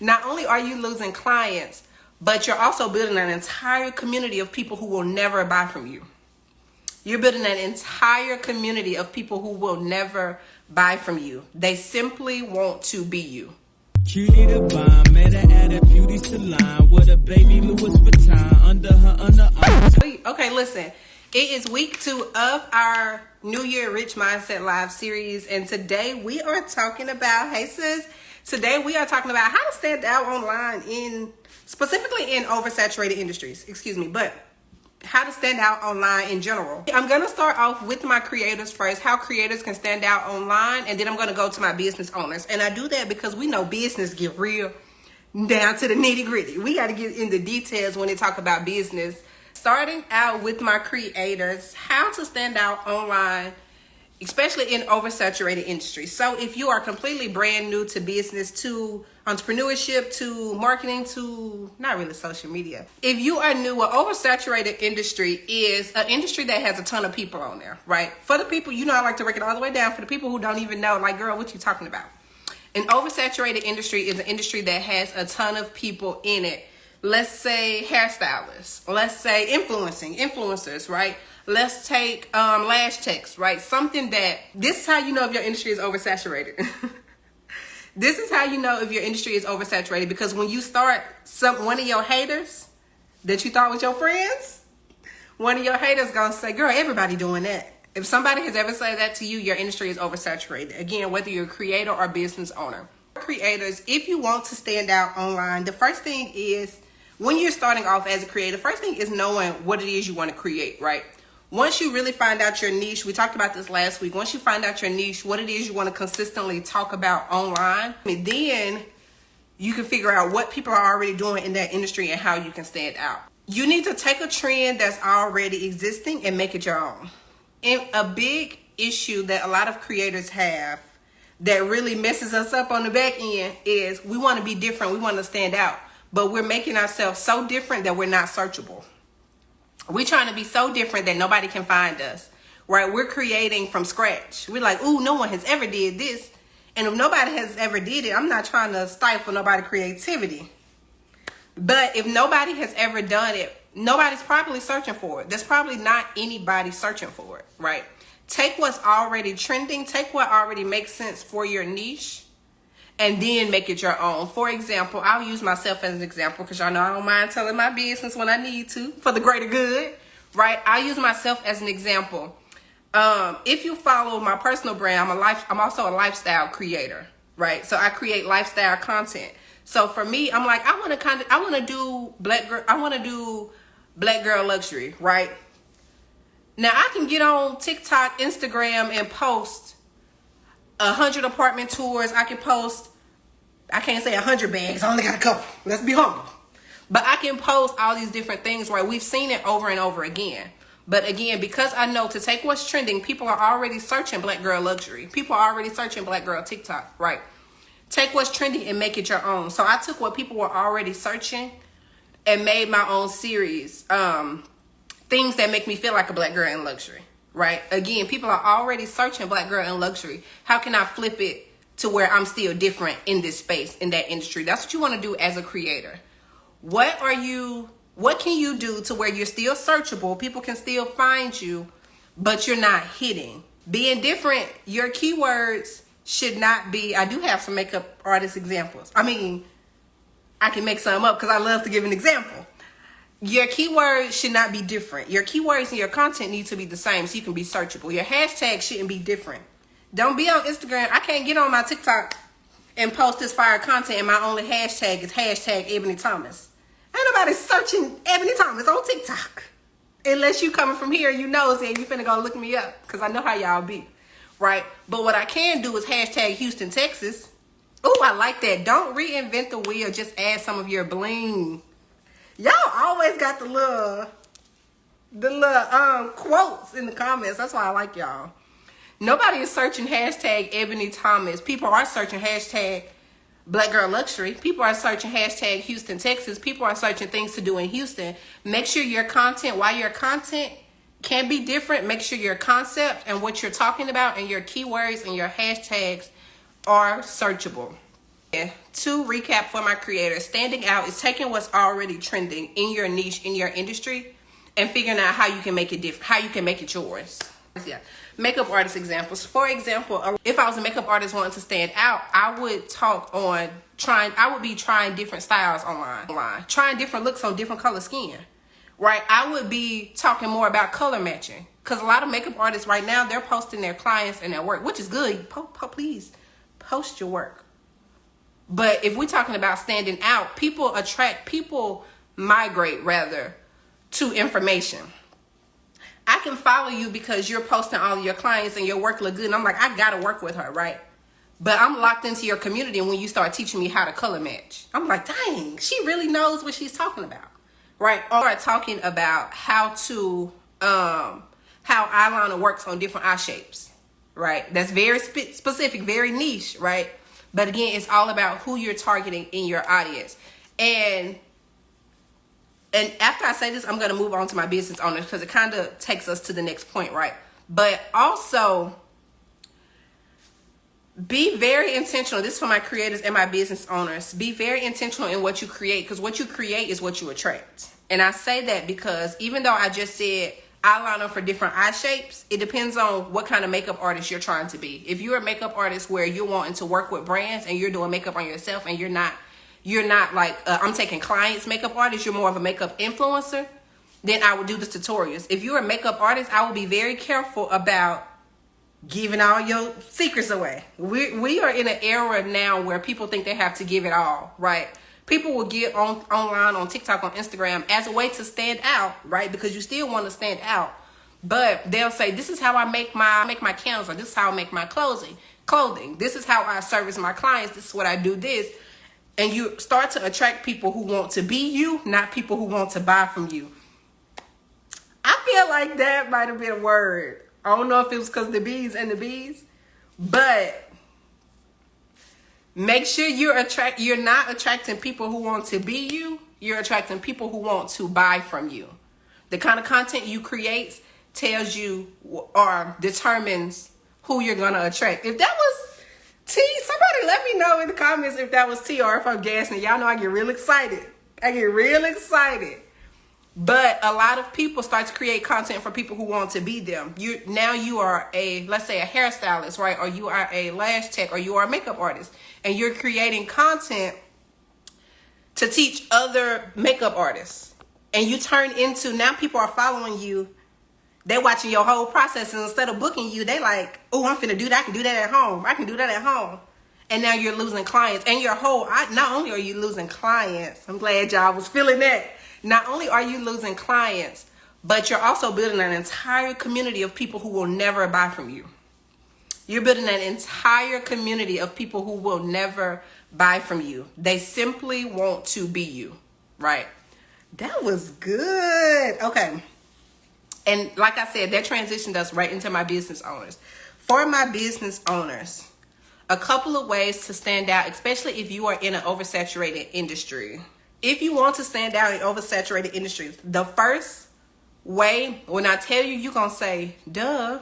Not only are you losing clients, but you're also building an entire community of people who will never buy from you. You're building an entire community of people who will never buy from you. They simply want to be you. Cutie the bomb, met her at a beauty salon with a baby Louis Vuitton under her underarm. Okay, listen. It is week 2 of our New Year Rich Mindset Live series, and today we are talking about, hey sis, today we are talking about how to stand out online specifically in oversaturated industries, but how to stand out online in general. I'm going to start off with my creators first, how creators can stand out online, and then I'm going to go to my business owners. And I do that because we know business get real down to the nitty gritty. We got to get in the details when they talk about business. Starting out with my creators, how to stand out online, especially in oversaturated industries. So if you are completely brand new to business, to entrepreneurship, to marketing, to not really social media. If you are new, an oversaturated industry is an industry that has a ton of people on there, right? For the people, I like to break it all the way down. For the people who don't even know, like, girl, what you talking about? An oversaturated industry is an industry that has a ton of people in it. Let's say hairstylists, let's say influencers, right? Let's take lash techs, right? This is how you know if your industry is oversaturated. This is how you know if your industry is oversaturated, because when you start one of your haters that you thought was your friends, one of your haters gonna say, girl, everybody doing that. If somebody has ever said that to you, your industry is oversaturated. Again, whether you're a creator or business owner. Creators, if you want to stand out online, the first thing is, when you're starting off as a creator, first thing is knowing what it is you want to create, right? Once you really find out your niche, we talked about this last week. Once you find out your niche, what it is you want to consistently talk about online, and then you can figure out what people are already doing in that industry and how you can stand out. You need to take a trend that's already existing and make it your own. And a big issue that a lot of creators have that really messes us up on the back end is we want to be different. We want to stand out, but we're making ourselves so different that we're not searchable. We're trying to be so different that nobody can find us, right? We're creating from scratch. We're like, ooh, no one has ever did this. And if nobody has ever did it, I'm not trying to stifle nobody's creativity. But if nobody has ever done it, nobody's probably searching for it. There's probably not anybody searching for it, right? Take what's already trending, take what already makes sense for your niche, and then make it your own. For example, I'll use myself as an example because y'all know I don't mind telling my business when I need to for the greater good, right? I use myself as an example. If you follow my personal brand, I'm also a lifestyle creator, right? So I create lifestyle content. So for me, I'm like, I want to do black girl luxury, right? Now I can get on TikTok, Instagram, and post 100 apartment tours. I can't say 100 bags. I only got a couple. Let's be humble. But I can post all these different things, right? We've seen it over and over again. But again, because I know to take what's trending, people are already searching black girl luxury. People are already searching black girl TikTok, right? Take what's trending and make it your own. So I took what people were already searching and made my own series. Things that make me feel like a black girl in luxury, right? Again, people are already searching black girl in luxury. How can I flip it to where I'm still different in this space, in that industry? That's what you want to do as a creator. What can you do to where you're still searchable? People can still find you, but you're not hitting. Being different, your keywords should not be, I do have some makeup artist examples. I can make some up because I love to give an example. Your keywords should not be different. Your keywords and your content need to be the same so you can be searchable. Your hashtag shouldn't be different. Don't be on Instagram. I can't get on my TikTok and post this fire content and my only hashtag is #EbonyThomas. Ain't nobody searching Ebony Thomas on TikTok. Unless you coming from here, you nosy and you finna go look me up because I know how y'all be, right? But what I can do is #Houston, Texas. Oh, I like that. Don't reinvent the wheel. Just add some of your bling. Y'all always got the little quotes in the comments. That's why I like y'all. Nobody is searching #EbonyThomas. People are searching Black Girl Luxury. People are searching #Houston, Texas. People are searching things to do in Houston. Make sure your content, while your content can be different, make sure your concept and what you're talking about and your keywords and your hashtags are searchable. To recap for my creators, standing out is taking what's already trending in your niche, in your industry, and figuring out how you can make it different, how you can make it yours. Yeah. Makeup artist examples. For example, if I was a makeup artist wanting to stand out, I would be trying different styles online, trying different looks on different color skin, right? I would be talking more about color matching, because a lot of makeup artists right now, they're posting their clients and their work, which is good. Please post your work. But if we're talking about standing out, people migrate rather to information. I can follow you because you're posting all of your clients and your work look good. And I'm like, I got to work with her, right? But I'm locked into your community. And when you start teaching me how to color match, I'm like, dang, she really knows what she's talking about, right? Or talking about how eyeliner works on different eye shapes, right? That's very specific, very niche, right? But again, it's all about who you're targeting in your audience. And after I say this, I'm going to move on to my business owners, because it kind of takes us to the next point, right? But also, be very intentional. This is for my creators and my business owners. Be very intentional in what you create, because what you create is what you attract. And I say that because even though I just said eyeliner for different eye shapes, it depends on what kind of makeup artist you're trying to be. If you're a makeup artist where you're wanting to work with brands and you're doing makeup on yourself, and you're not like I'm taking clients makeup artists, you're more of a makeup influencer, then I would do the tutorials. If you're a makeup artist, I will be very careful about giving all your secrets away. We are in an era now where people think they have to give it all, right? People will get online, on TikTok, on Instagram as a way to stand out, right? Because you still want to stand out. But they'll say, this is how I make my candles, or this is how I make my clothing. This is how I service my clients. This is what I do this. And you start to attract people who want to be you, not people who want to buy from you. I feel like that might have been a word. I don't know if it was because the bees, but make sure you're not attracting people who want to be you. You're attracting people who want to buy from you. The kind of content you create tells you or determines who you're going to attract. If that was tea, somebody let me know in the comments if that was tea or if I'm gassing. Y'all know I get real excited. But a lot of people start to create content for people who want to be them. You are let's say a hairstylist, right? Or you are a lash tech, or you are a makeup artist, and you're creating content to teach other makeup artists. And you turn into, now people are following you. They're watching your whole process, and instead of booking you, they like, oh, I'm finna do that. I can do that at home. And now you're losing clients. And not only are you losing clients, I'm glad y'all was feeling that. Not only are you losing clients, but you're also building an entire community of people who will never buy from you. You're building an entire community of people who will never buy from you. They simply want to be you, right? That was good. Okay. And like I said, that transitioned us right into my business owners. For my business owners, a couple of ways to stand out, especially if you are in an oversaturated industry. If you want to stand out in oversaturated industries, the first way, when I tell you, you're going to say, duh.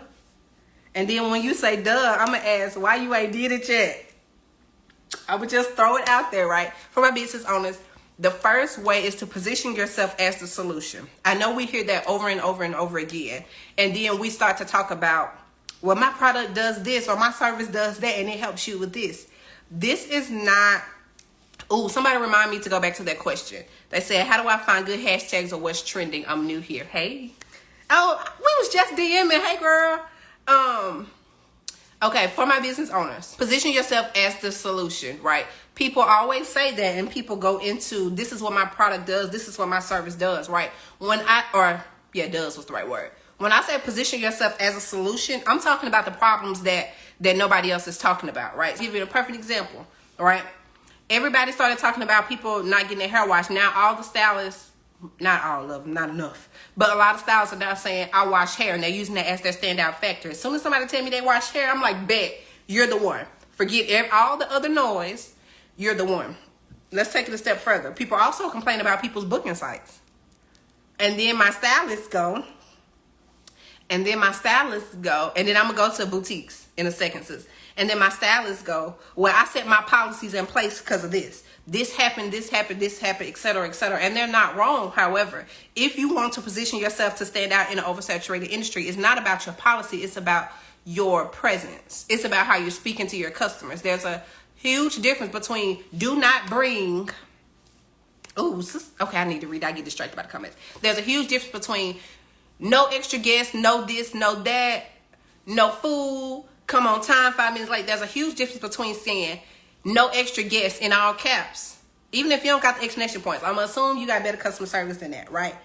And then when you say, duh, I'm going to ask, why you ain't did it yet? I would just throw it out there, right? For my business owners, the first way is to position yourself as the solution. I know we hear that over and over and over again. And then we start to talk about, well, my product does this, or my service does that, and it helps you with this. This is not... Oh, somebody remind me to go back to that question. They said, how do I find good hashtags or what's trending? I'm new here. Hey. Oh, we was just DMing. Hey, girl. Okay, for my business owners, position yourself as the solution, right? People always say that, and people go into, this is what my product does, this is what my service does, right? Does was the right word. When I say position yourself as a solution, I'm talking about the problems that nobody else is talking about, right? I'll give you a perfect example, right? Everybody started talking about people not getting their hair washed. Now all the stylists, not all of them, not enough, but a lot of stylists are now saying, I wash hair, and they're using that as their standout factor. As soon as somebody tell me they wash hair, I'm like, bet, you're the one. Forget all the other noise, you're the one. Let's take it a step further. People also complain about people's booking sites. And then my stylists go And then my stylists go, and then I'm going to go to boutiques in a second, sis. And then my stylists go, well, I set my policies in place because of this. This happened, et cetera, et cetera. And they're not wrong. However, if you want to position yourself to stand out in an oversaturated industry, it's not about your policy. It's about your presence. It's about how you're speaking to your customers. There's a huge difference between do not bring... Oh, okay, I need to read. I get distracted by the comments. There's a huge difference between no extra guests, no this, no that, no food, come on time, 5 minutes late. There's a huge difference between saying no extra guests in all caps. Even if you don't got the exclamation points, I'm going to assume you got better customer service than that, right?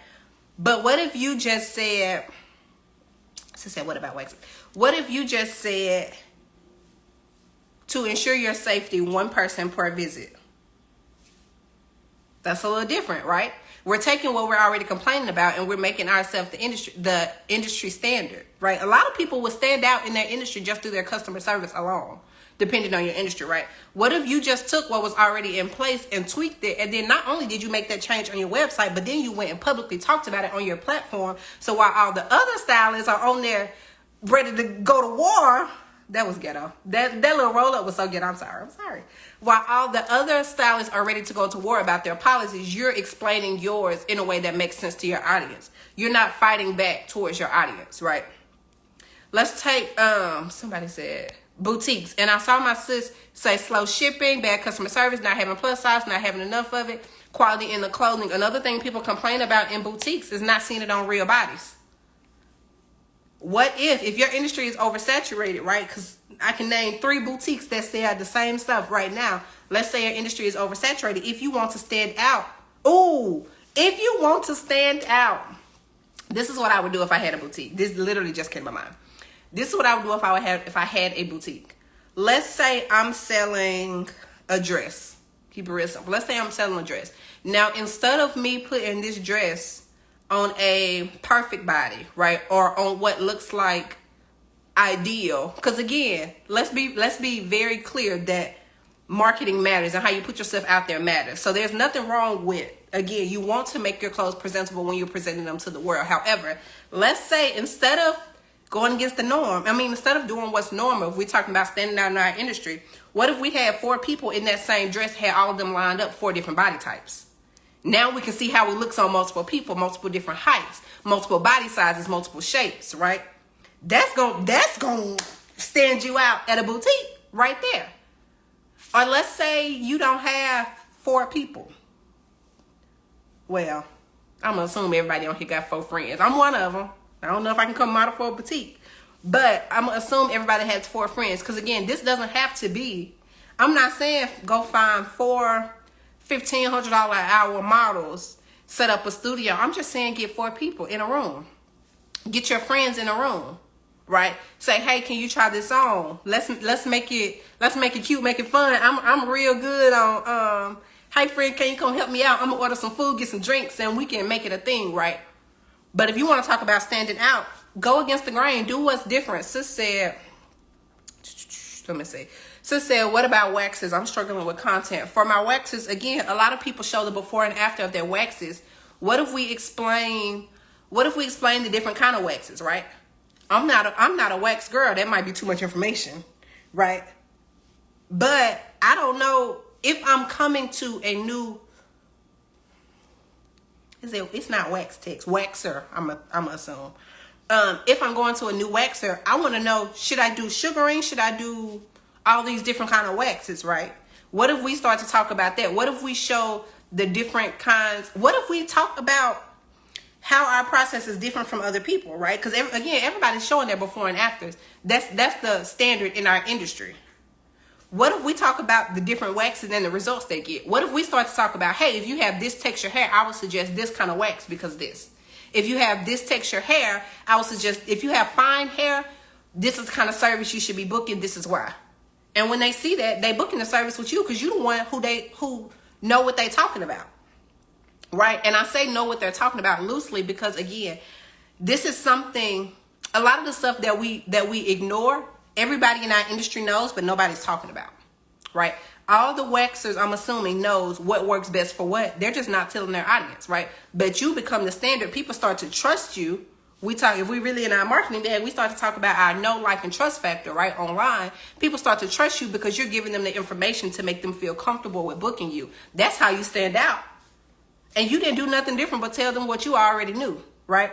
But what if you just said, what about waxing? What if you just said, to ensure your safety, one person per visit? That's a little different, right? We're taking what we're already complaining about and we're making ourselves the industry standard, right? A lot of people will stand out in their industry just through their customer service alone, depending on your industry, right? What if you just took what was already in place and tweaked it, and then not only did you make that change on your website, but then you went and publicly talked about it on your platform. So while all the other stylists are on there ready to go to war, that was ghetto. That little roll up was so ghetto. I'm sorry. While all the other stylists are ready to go to war about their policies, you're explaining yours in a way that makes sense to your audience. You're not fighting back towards your audience, right? Let's take, somebody said boutiques. And I saw my sis say slow shipping, bad customer service, not having plus size, not having enough of it, quality in the clothing. Another thing people complain about in boutiques is not seeing it on real bodies. What if your industry is oversaturated, right? Because I can name 3 boutiques that sell the same stuff right now. Let's say your industry is oversaturated. If you want to stand out, this is what I would do if I had a boutique. This literally just came to my mind. This is what I would do if I had a boutique. Let's say I'm selling a dress. Keep it real simple. Let's say I'm selling a dress. Now, instead of me putting this dress on a perfect body, right, or on what looks like ideal, because again, let's be very clear that marketing matters and how you put yourself out there matters. So there's nothing wrong with, again, you want to make your clothes presentable when you're presenting them to the world. However, let's say instead of going against the norm, instead of doing what's normal, if we're talking about standing out in our industry, what if we had 4 people in that same dress, had all of them lined up, 4 different body types? Now we can see how it looks on multiple people, multiple different heights, multiple body sizes, multiple shapes, right? That's gonna stand you out at a boutique right there. Or let's say you don't have 4 people. Well, I'm gonna assume everybody on here got 4 friends. I'm one of them. I don't know if I can come model for a boutique, but I'm gonna assume everybody has 4 friends. Because again, this doesn't have to be, I'm not saying go find 4 $1,500 an hour models, set up a studio. I'm just saying get 4 people in a room. Get your friends in a room, right? Say, hey, can you try this on? Let's make it cute, make it fun. I'm real good on hey friend, can you come help me out? I'm gonna order some food, get some drinks, and we can make it a thing, right? But if you want to talk about standing out, go against the grain. Do what's different. Sis said, Sis said, what about waxes? I'm struggling with content. For my waxes, again, a lot of people show the before and after of their waxes. What if we explain the different kind of waxes, right? I'm not a wax girl. That might be too much information, right? But I don't know if I'm coming to a new, it's not wax text, waxer, I'm assume. If I'm going to a new waxer, I want to know, should I do sugaring? Should I do all these different kind of waxes, right? What if we start to talk about that? What if we show the different kinds? What if we talk about how our process is different from other people, right? Because again, everybody's showing their before and afters. That's the standard in our industry. What if we talk about the different waxes and the results they get? What if we start to talk about, hey, if you have this texture hair, I would suggest this kind of wax because this. If you have this texture hair, I would suggest, if you have fine hair, this is the kind of service you should be booking. This is why. And when they see that, they booking the service with you because you're the one who know what they talking about, right? And I say know what they're talking about loosely because again, this is something. A lot of the stuff that we ignore, everybody in our industry knows, but nobody's talking about, right? All the waxers, I'm assuming, knows what works best for what. They're just not telling their audience, right? But you become the standard. People start to trust you if we really in our marketing bag, we start to talk about our know, like, and trust factor, right? Online, people start to trust you because you're giving them the information to make them feel comfortable with booking you. That's how you stand out. And you didn't do nothing different but tell them what you already knew, right?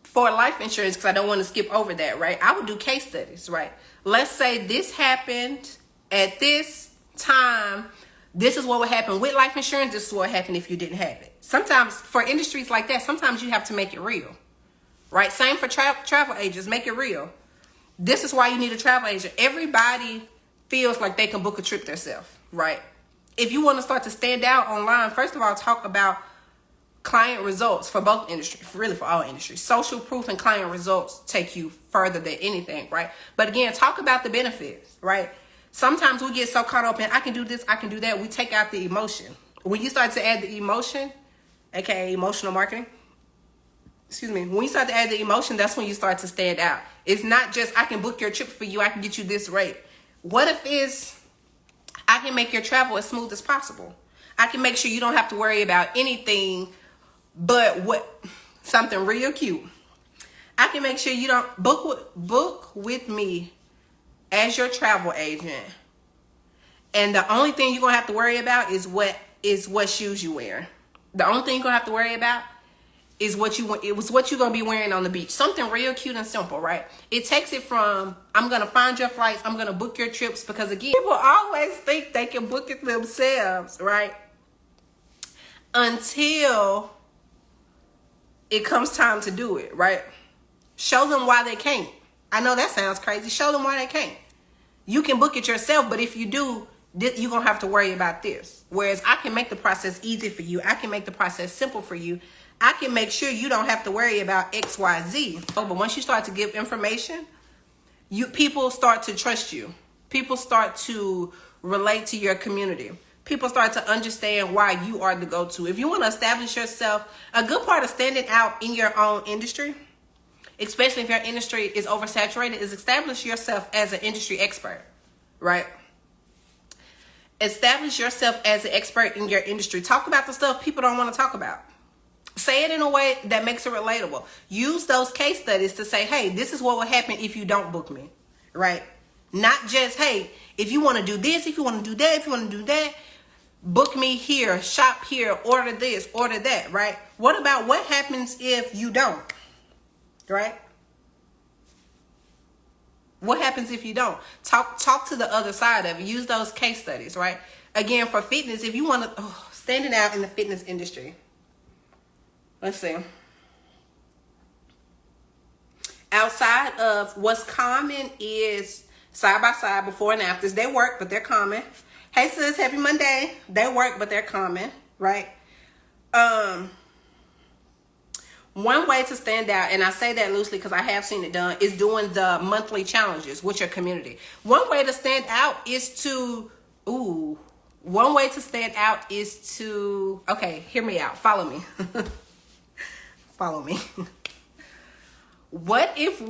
For life insurance, because I don't want to skip over that, right? I would do case studies, right? Let's say this happened at this time. This is what would happen with life insurance. This is what happened if you didn't have it. Sometimes for industries like that, sometimes you have to make it real, right? Same for travel agents. Make it real. This is why you need a travel agent. Everybody feels like they can book a trip themselves, right? If you want to start to stand out online, first of all, talk about client results for both industries, really for all industries. Social proof and client results take you further than anything, right? But again, talk about the benefits, right? Sometimes we get so caught up in, I can do this, I can do that. We take out the emotion. When you start to add the emotion, aka emotional marketing, when you start to add the emotion, that's when you start to stand out. It's not just, I can book your trip for you, I can get you this rate. What if it's, I can make your travel as smooth as possible. I can make sure you don't have to worry about anything but something real cute. I can make sure you don't book with me as your travel agent, and the only thing you're gonna have to worry about is what shoes you wear. The only thing you're gonna have to worry about is what you're gonna be wearing on the beach. Something real cute and simple, right? It takes it from, I'm gonna find your flights, I'm gonna book your trips, because again, people always think they can book it themselves, right? Until it comes time to do it, right? Show them why they can't. I know that sounds crazy. Show them why they can't. You can book it yourself, but if you do, you're going to have to worry about this. Whereas I can make the process easy for you. I can make the process simple for you. I can make sure you don't have to worry about X, Y, Z. Oh, but once you start to give information, people start to trust you. People start to relate to your community. People start to understand why you are the go-to. If you want to establish yourself, a good part of standing out in your own industry, especially if your industry is oversaturated, is establish yourself as an industry expert, right? Establish yourself as an expert in your industry. Talk about the stuff people don't want to talk about. Say it in a way that makes it relatable. Use those case studies to say, hey, this is what will happen if you don't book me, right? Not just, hey, if you want to do this, if you want to do that, if you want to do that, book me here, shop here, order this, order that, right? What about what happens if you don't, right? What happens if you don't? Talk to the other side of it. Use those case studies, right? Again, for fitness, if you want to, standing out in the fitness industry. Let's see. Outside of what's common is side by side, before and afters. They work, but they're common. Hey sis, happy Monday. They work, but they're common, right? One way to stand out, and I say that loosely because I have seen it done, is doing the monthly challenges with your community. One way to stand out is to, okay, hear me out. Follow me. Follow me. What if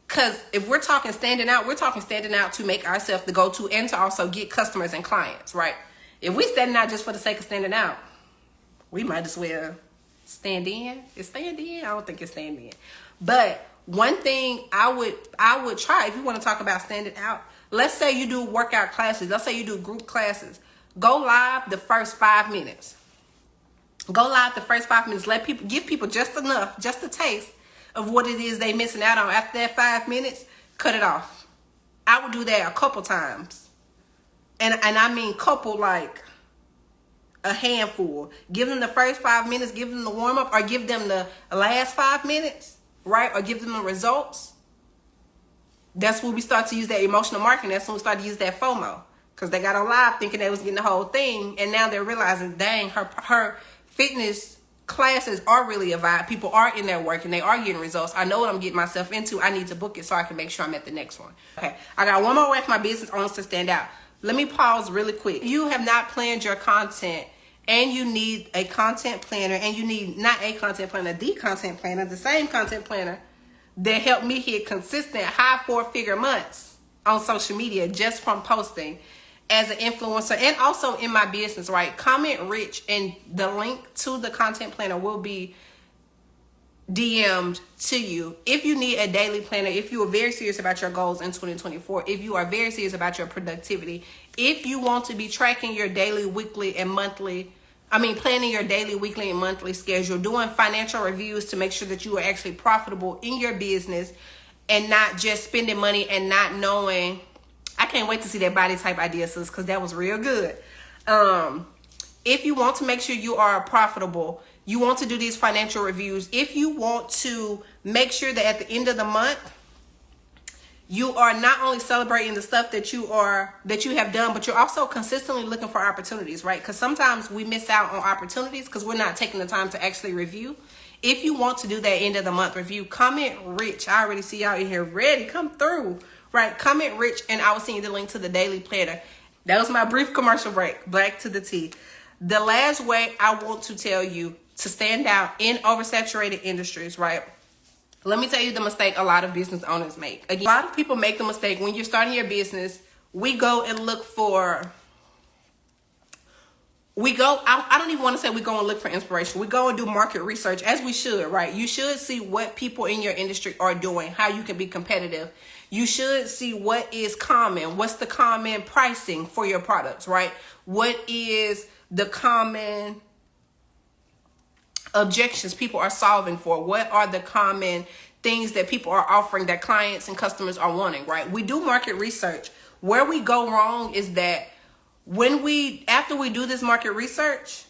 because if we're talking standing out, we're talking standing out to make ourselves the go-to and to also get customers and clients, right? If we're standing out just for the sake of standing out, we might as well stand in. Is stand in? I don't think it's stand in. But one thing I would try, if you want to talk about standing out, let's say you do workout classes. Let's say you do group classes. Go live the first 5 minutes. Go live the first 5 minutes. Give people just enough, just a taste of what it is they missing out on. After that 5 minutes, cut it off. I would do that a couple times. And I mean couple, like a handful. Give them the first 5 minutes, give them the warm up, or give them the last 5 minutes, right? Or give them the results. That's when we start to use that emotional marketing. That's when we start to use that FOMO. Because they got on live thinking they was getting the whole thing. And now they're realizing, dang, her fitness classes are really a vibe. People are in there working. They are getting results. I know what I'm getting myself into. I need to book it so I can make sure I'm at the next one. Okay, I got one more way for my business owners to stand out. Let me pause really quick. If you have not planned your content and you need a content planner, and you need not a content planner, the content planner, the same content planner that helped me hit consistent high 4-figure months on social media just from posting as an influencer and also in my business, right? Comment rich, and the link to the content planner will be DM'd to you. If you need a daily planner, if you are very serious about your goals in 2024, if you are very serious about your productivity, if you want to be tracking your daily, weekly, and monthly, planning your daily, weekly, and monthly schedule, doing financial reviews to make sure that you are actually profitable in your business and not just spending money and not knowing. I can't wait to see that body type idea, sis, because that was real good. If you want to make sure you are profitable, you want to do these financial reviews, if you want to make sure that at the end of the month, you are not only celebrating the stuff that you have done, but you're also consistently looking for opportunities, right? Because sometimes we miss out on opportunities because we're not taking the time to actually review. If you want to do that end of the month review, comment rich. I already see y'all in here ready. Come through, right? Comment rich, and I will send you the link to the daily planner. That was my brief commercial break. Back to the tea. The last way I want to tell you to stand out in oversaturated industries, right? Let me tell you the mistake a lot of business owners make. Again, a lot of people make the mistake when you're starting your business. We go and look for, I don't even want to say we go and look for inspiration. We go and do market research, as we should, right? You should see what people in your industry are doing, how you can be competitive. You should see what is common. What's the common pricing for your products, right? What is the common objections people are solving for? What are the common things that people are offering that clients and customers are wanting, right? We do market research. Where we go wrong is that after we do this market research,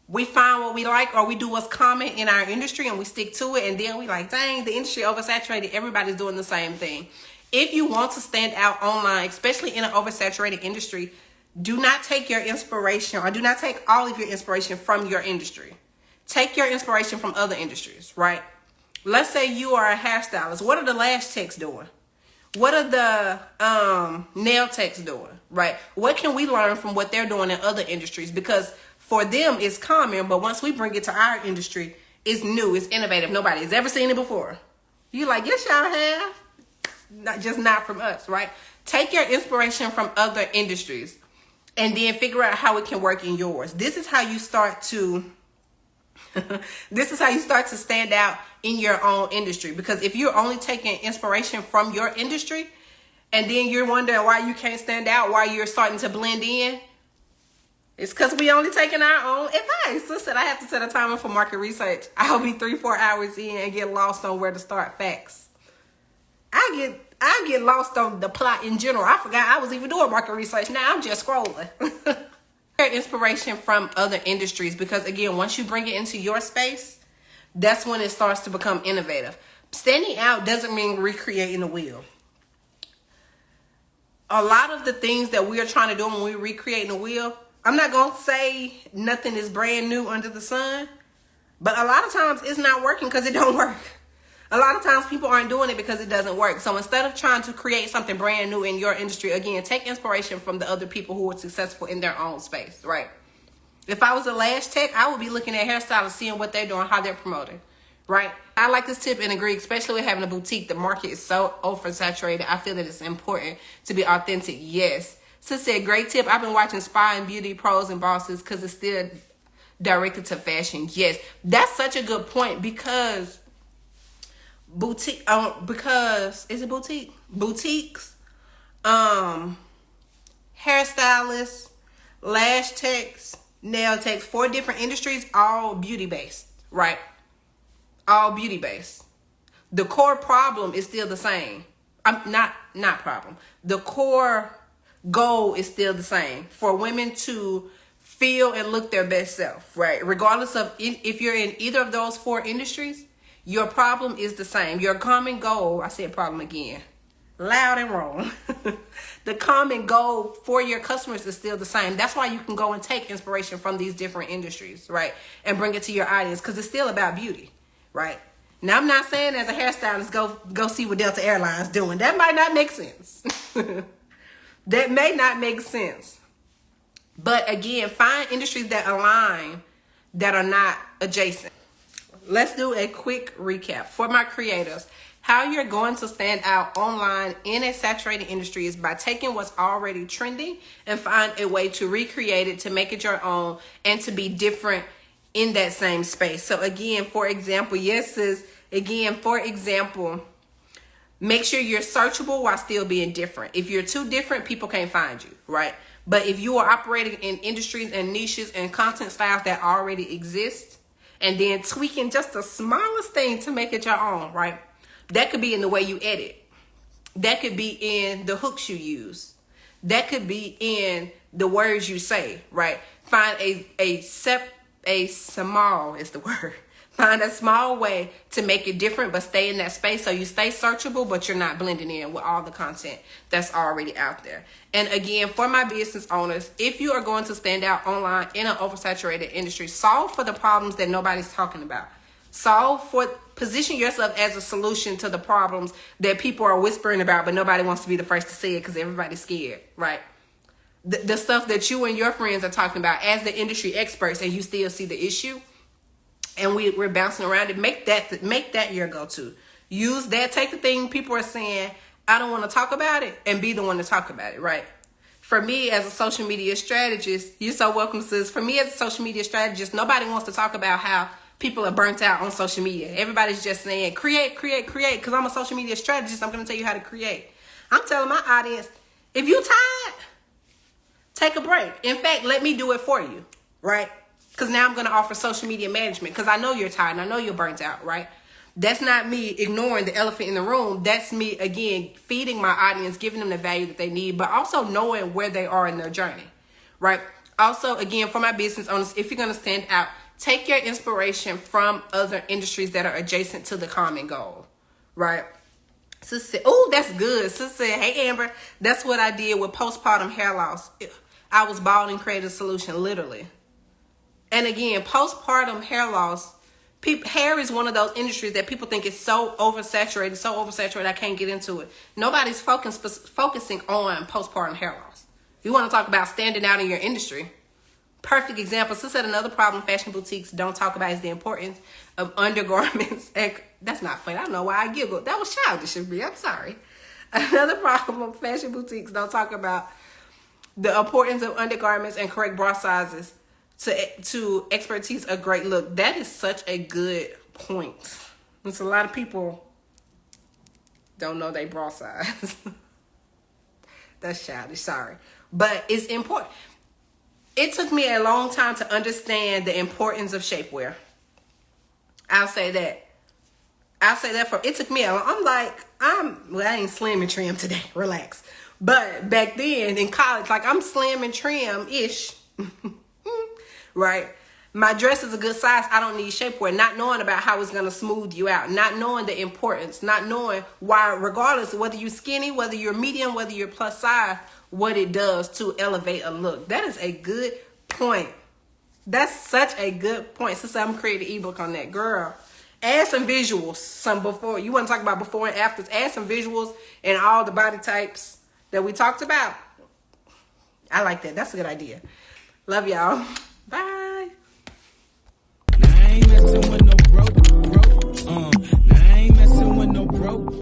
we find what we like, or we do what's common in our industry and we stick to it, and then we like, dang, the industry oversaturated, everybody's doing the same thing. If you want to stand out online, especially in an oversaturated industry, do not take your inspiration, or do not take all of your inspiration from your industry. Take your inspiration from other industries, right? Let's say you are a hairstylist. What are the lash techs doing? What are the nail techs doing, right? What can we learn from what they're doing in other industries? Because for them, it's common, but once we bring it to our industry, it's new, it's innovative. Nobody has ever seen it before. You're like, yes, y'all have. Not from us, right? Take your inspiration from other industries and then figure out how it can work in yours. This is how you start to stand out in your own industry. Because if you're only taking inspiration from your industry and then you're wondering why you can't stand out, why you're starting to blend in, it's because we only taking our own advice. Listen, I have to set a timer for market research. I'll be 3-4 hours in and get lost on where to start facts. I get lost on the plot in general. I forgot I was even doing market research. Now I'm just scrolling. Inspiration from other industries, because again, once you bring it into your space, that's when it starts to become innovative. Standing out doesn't mean recreating the wheel. A lot of the things that we are trying to do when we're recreating the wheel, I'm not going to say nothing is brand new under the sun, but a lot of times it's not working because it don't work. A lot of times people aren't doing it because it doesn't work. So instead of trying to create something brand new in your industry, again, take inspiration from the other people who are successful in their own space, right? If I was a lash tech, I would be looking at hairstylists, seeing what they're doing, how they're promoting, right? I like this tip and agree, especially with having a boutique. The market is so oversaturated. I feel that it's important to be authentic. Yes. Sis said, great tip. I've been watching Spy and Beauty Pros and Bosses because it's still directed to fashion. Yes. That's such a good point, because boutiques, hairstylists, lash techs, nail techs, 4 different industries, all beauty based, right? All beauty based. The core problem is still the same. Not problem. The core goal is still the same, for women to feel and look their best self, right? Regardless of if you're in either of those 4 industries, your problem is the same. Your common goal, I said problem again, loud and wrong. The common goal for your customers is still the same. That's why you can go and take inspiration from these different industries, right? And bring it to your audience, because it's still about beauty, right? Now, I'm not saying as a hairstylist, go see what Delta Airlines doing. That might not make sense. That may not make sense. But again, find industries that align, that are not adjacent. Let's do a quick recap for my creators. How you're going to stand out online in a saturated industry is by taking what's already trending and find a way to recreate it, to make it your own, and to be different in that same space. So again, for example, yes, sis, again, for example, make sure you're searchable while still being different. If you're too different, people can't find you, right? But if you are operating in industries and niches and content styles that already exist, and then tweaking just the smallest thing to make it your own, right? That could be in the way you edit. That could be in the hooks you use. That could be in the words you say, right? Find a small is the word. Find a small way to make it different, but stay in that space so you stay searchable, but you're not blending in with all the content that's already out there. And again, for my business owners, if you are going to stand out online in an oversaturated industry, solve for the problems that nobody's talking about. Position yourself as a solution to the problems that people are whispering about, but nobody wants to be the first to say it because everybody's scared, right? The stuff that you and your friends are talking about as the industry experts, and you still see the issue, and we're bouncing around it. Make that your go-to. Use that. Take the thing people are saying, I don't want to talk about it, and be the one to talk about it, right? For me as a social media strategist, you're so welcome, sis. For me as a social media strategist, nobody wants to talk about how people are burnt out on social media. Everybody's just saying, create, because I'm a social media strategist. I'm going to tell you how to create. I'm telling my audience, if you tired, take a break. In fact, let me do it for you, right? Because now I'm going to offer social media management because I know you're tired and I know you're burnt out, right? That's not me ignoring the elephant in the room. That's me, again, feeding my audience, giving them the value that they need, but also knowing where they are in their journey, right? Also, again, for my business owners, if you're going to stand out, take your inspiration from other industries that are adjacent to the common goal, right? Sis said, oh, that's good. Sis said, hey, Amber, that's what I did with postpartum hair loss. I was bald and created a solution, literally. And again, postpartum hair loss, hair is one of those industries that people think is so oversaturated, I can't get into it. Nobody's focusing on postpartum hair loss. You want to talk about standing out in your industry. Perfect example. Sis said another problem fashion boutiques don't talk about is the importance of undergarments. And that's not funny. I don't know why I giggled. That was childish of me. I'm sorry. Another problem fashion boutiques don't talk about the importance of undergarments and correct bra sizes to expertise a great look. That is such a good point. It's a lot of people don't know their bra size. That's childish, sorry. But it's important. It took me a long time to understand the importance of shapewear. I'll say that. It took me I ain't slim and trim today. Relax. But back then in college, I'm slim and trim-ish. Right? My dress is a good size. I don't need shapewear. Not knowing about how it's going to smooth you out. Not knowing the importance. Not knowing why, regardless of whether you're skinny, whether you're medium, whether you're plus size, what it does to elevate a look. That is a good point. That's such a good point. Since I'm creating an ebook on that, girl, add some visuals. Some before. You want to talk about before and afters. Add some visuals and all the body types that we talked about. I like that. That's a good idea. Love y'all. Bye. Now I ain't messing with